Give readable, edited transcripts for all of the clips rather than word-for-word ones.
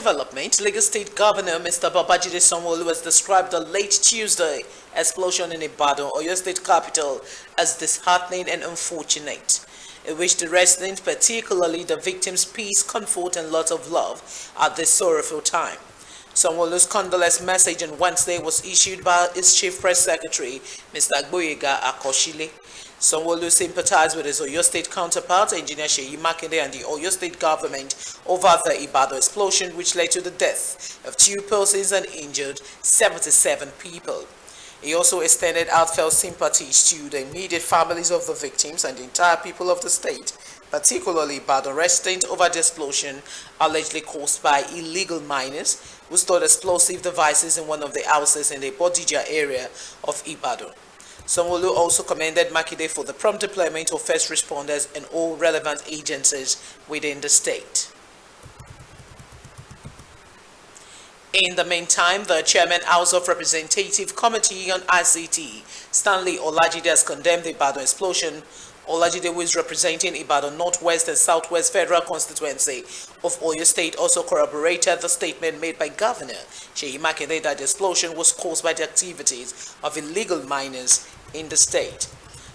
development, Lagos State Governor Mr. Babajide Sanwo-Olu has described the late Tuesday explosion in Ibadan, Oyo State capital, as disheartening and unfortunate. In which the residents, particularly the victims, peace, comfort, and lots of love at this sorrowful time. Sanwo-Olu's condolence message on Wednesday was issued by his chief press secretary, Mr. Agboyega Akoshile. Sanwo-Olu sympathized with his Oyo State counterpart, Engineer Seyi Makinde, and the Oyo State government over the Ibadan explosion, which led to the death of 2 persons and injured 77 people. He also extended heartfelt sympathies to the immediate families of the victims and the entire people of the state, particularly Ibadan residents, over the explosion allegedly caused by illegal miners who stored explosive devices in one of the houses in the Bodija area of Ibadan. Sanwo-Olu also commended Makinde for the prompt deployment of first responders and all relevant agencies within the state. In the meantime, the Chairman House of Representative Committee on ICT, Stanley Olajide, has condemned the Ibadan explosion. Olajide, who is representing Ibadan Northwest and Southwest Federal Constituency of Oyo State, also corroborated the statement made by Governor Seyi Makinde that the explosion was caused by the activities of illegal miners in the state.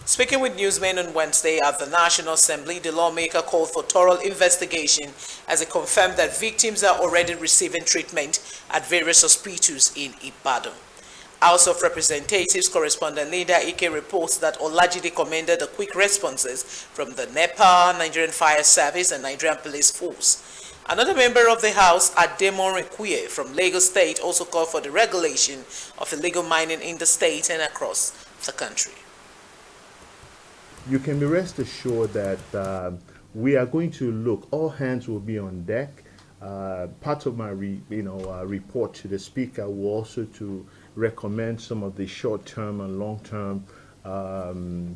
Speaking with newsmen on Wednesday at the National Assembly, the lawmaker called for thorough investigation as he confirmed that victims are already receiving treatment at various hospitals in Ibadan. House of Representatives correspondent Linda Ike reports that Olajide commended the quick responses from the NEPA, Nigerian Fire Service, and Nigerian Police Force. Another member of the House, Ademon Rekuye from Lagos State, also called for the regulation of illegal mining in the state and across the country. You can be rest assured that we are going to look, all hands will be on deck. Part of my report to the Speaker will also to recommend some of the short-term and long-term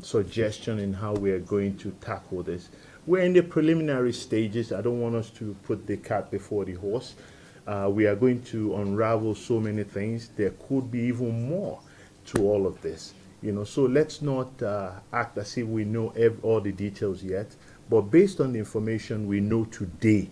suggestion in how we are going to tackle this. We're in the preliminary stages. I don't want us to put the cart before the horse. We are going to unravel so many things. There could be even more to all of this. So let's not act as if we know all the details yet. But based on the information we know today,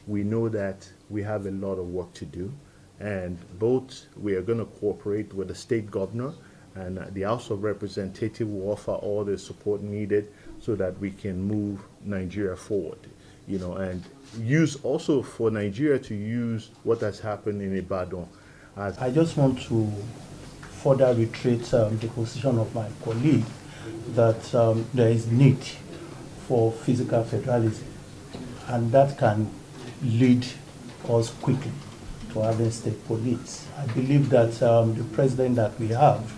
we know that we have a lot of work to do. And both we are going to cooperate with the state governor, and the House of Representatives will offer all the support needed so that we can move Nigeria forward. And use also for Nigeria to use what has happened in Ibadan. I just want to further reiterate the position of my colleague that there is need for physical federalism, and that can lead us quickly to having state police. I believe that the president that we have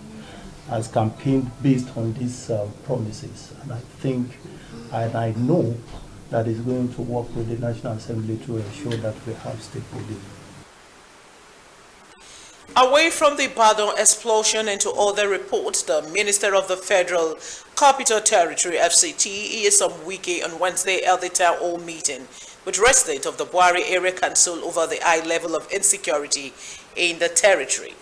has campaigned based on these promises, and I think and I know that he's going to work with the National Assembly to ensure that we have state police. Away from the Ibadan explosion and to other reports, the Minister of the Federal Capital Territory, FCT, Nyesom Wike, on Wednesday held a town hall meeting with residents of the Buhari Area Council over the high level of insecurity in the territory.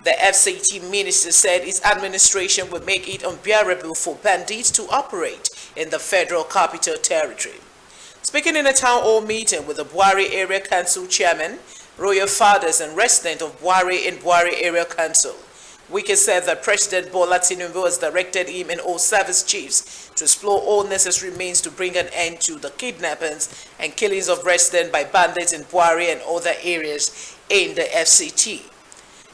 The FCT minister said his administration would make it unbearable for bandits to operate in the Federal Capital Territory. Speaking in a town hall meeting with the Buhari Area Council chairman, royal fathers and residents of Buhari and Buhari Area Council, Wike said that President Bola Tinubu has directed him and all service chiefs to explore all necessary means to bring an end to the kidnappings and killings of residents by bandits in Buhari and other areas in the FCT.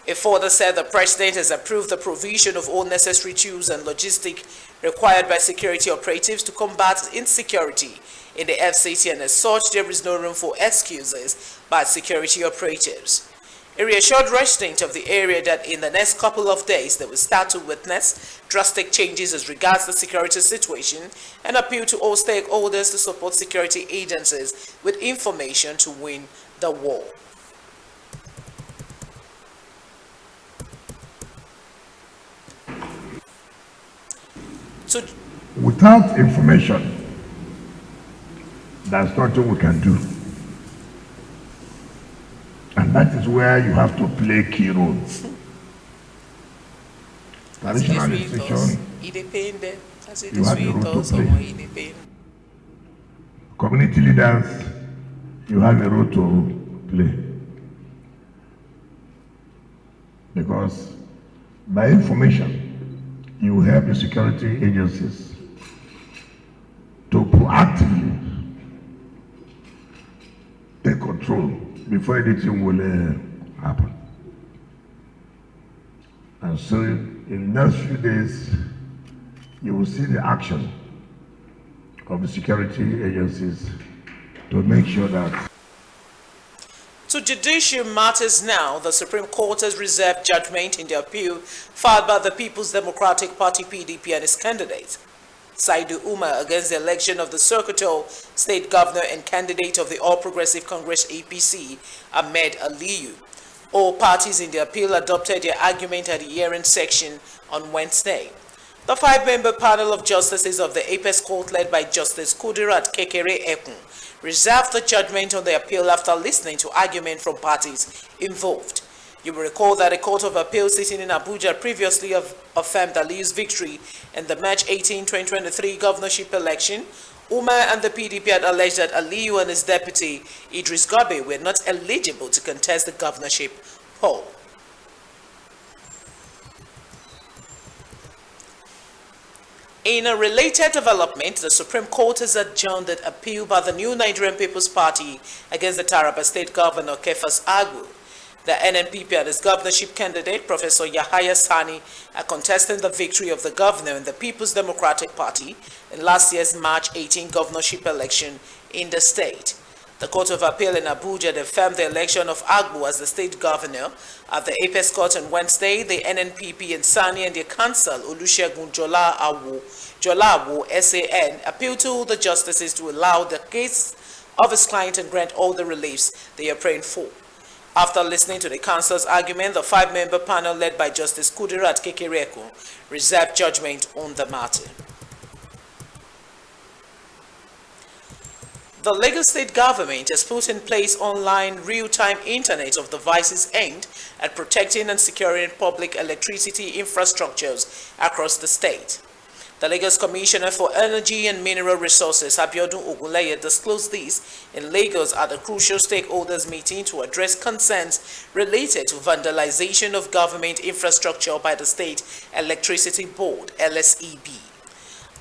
It further said the President has approved the provision of all necessary tools and logistics required by security operatives to combat insecurity in the FCT, and as such, there is no room for excuses by security operatives. He reassured residents of the area that in the next couple of days, they will start to witness drastic changes as regards the security situation, and appeal to all stakeholders to support security agencies with information to win the war. Without information, there's nothing we can do. And that is where you have to play key role. Traditional institution, you have a role to play. Community leaders, you have a role to play. because by information, you help the security agencies to proactively take control before anything will happen. And so in the next few days, you will see the action of the security agencies to make sure that. To judicial matters now, the Supreme Court has reserved judgment in the appeal filed by the People's Democratic Party (PDP) and its candidate, Saidu Umar, against the election of the Sokoto State Governor and candidate of the All Progressive Congress (APC), Ahmed Aliyu. All parties in the appeal adopted their argument at the hearing section on Wednesday. The five-member panel of justices of the Apex Court, led by Justice Kudirat Kekere-Ekun, reserved the judgment on the appeal after listening to argument from parties involved. You will recall that the Court of Appeal sitting in Abuja previously affirmed Aliyu's victory in the March 18, 2023 governorship election. Umar and the PDP had alleged that Aliyu and his deputy, Idris Gabe, were not eligible to contest the governorship poll. In a related development, the Supreme Court has adjourned the appeal by the new Nigerian People's Party against the Taraba State Governor Kefas Agwu. The NNPP and its governorship candidate, Professor Yahaya Sani, are contesting the victory of the governor in the People's Democratic Party in last year's March 18 governorship election in the state. The Court of Appeal in Abuja affirmed the election of Agwu as the state governor. At the Apex Court on Wednesday, the NNPP and Sani and their counsel, Olusegun Jolawo SAN, appealed to the justices to allow the case of his client and grant all the reliefs they are praying for. After listening to the counsel's argument, the five-member panel led by Justice Kudirat Kekere-Ekun reserved judgment on the matter. The Lagos State government has put in place online real-time internet of devices aimed at protecting and securing public electricity infrastructures across the state. The Lagos Commissioner for Energy and Mineral Resources, Abiodun Ogunleye, disclosed this in Lagos at a crucial stakeholders meeting to address concerns related to vandalization of government infrastructure by the State Electricity Board, LSEB.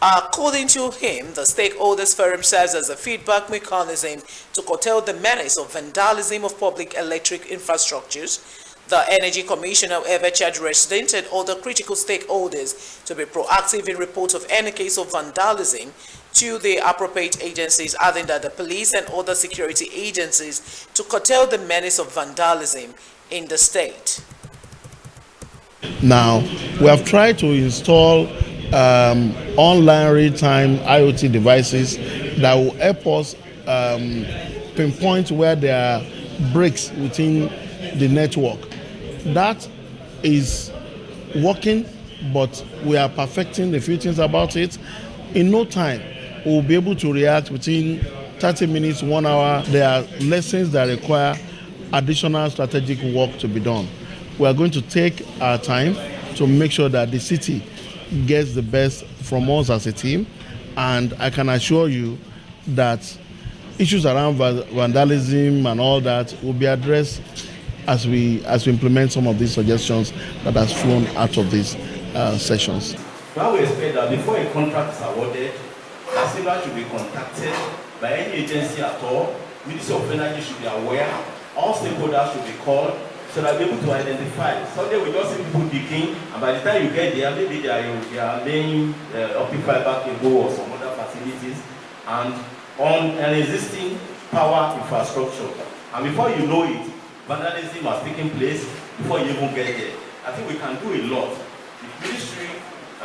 According to him, the stakeholders forum serves as a feedback mechanism to curtail the menace of vandalism of public electric infrastructures. The Energy Commissioner, however, charged residents and other critical stakeholders to be proactive in reports of any case of vandalism to the appropriate agencies, adding that the police and other security agencies to curtail the menace of vandalism in the state. Now, we have tried to install online real-time IoT devices that will help us pinpoint where there are breaks within the network. That is working, but we are perfecting a few things about it. In no time, we'll be able to react within 30 minutes, 1 hour. There are lessons that require additional strategic work to be done. We are going to take our time to make sure that the city gets the best from us as a team, and I can assure you that issues around vandalism and all that will be addressed as we implement some of these suggestions that has flown out of these sessions. Now we expect that before a contract is awarded, the civil should be contacted by any agency at all. Ministry of Energy should be aware. All stakeholders should be called so that we're able to identify. Sunday we just see people digging, and by the time you get there, maybe they are laying optic fiber cable or some other facilities and on an existing power infrastructure. And before you know it, vandalism has taken place before you even get there. I think we can do a lot. The ministry,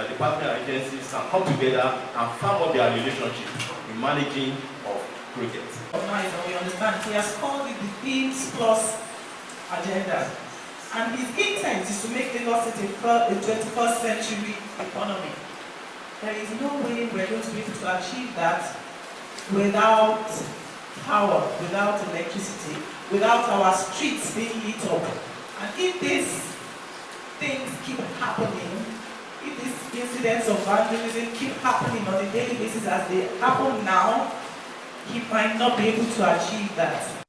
department and agencies can come together and firm up their relationship in managing of projects. We understand he has called it the Peace Plus agenda, and his intent is to make Lagos City a 21st century economy. There is no way we're going to be able to achieve that without power, without electricity, without our streets being lit up. And if these things keep happening, if these incidents of vandalism keep happening on a daily basis as they happen now, he might not be able to achieve that.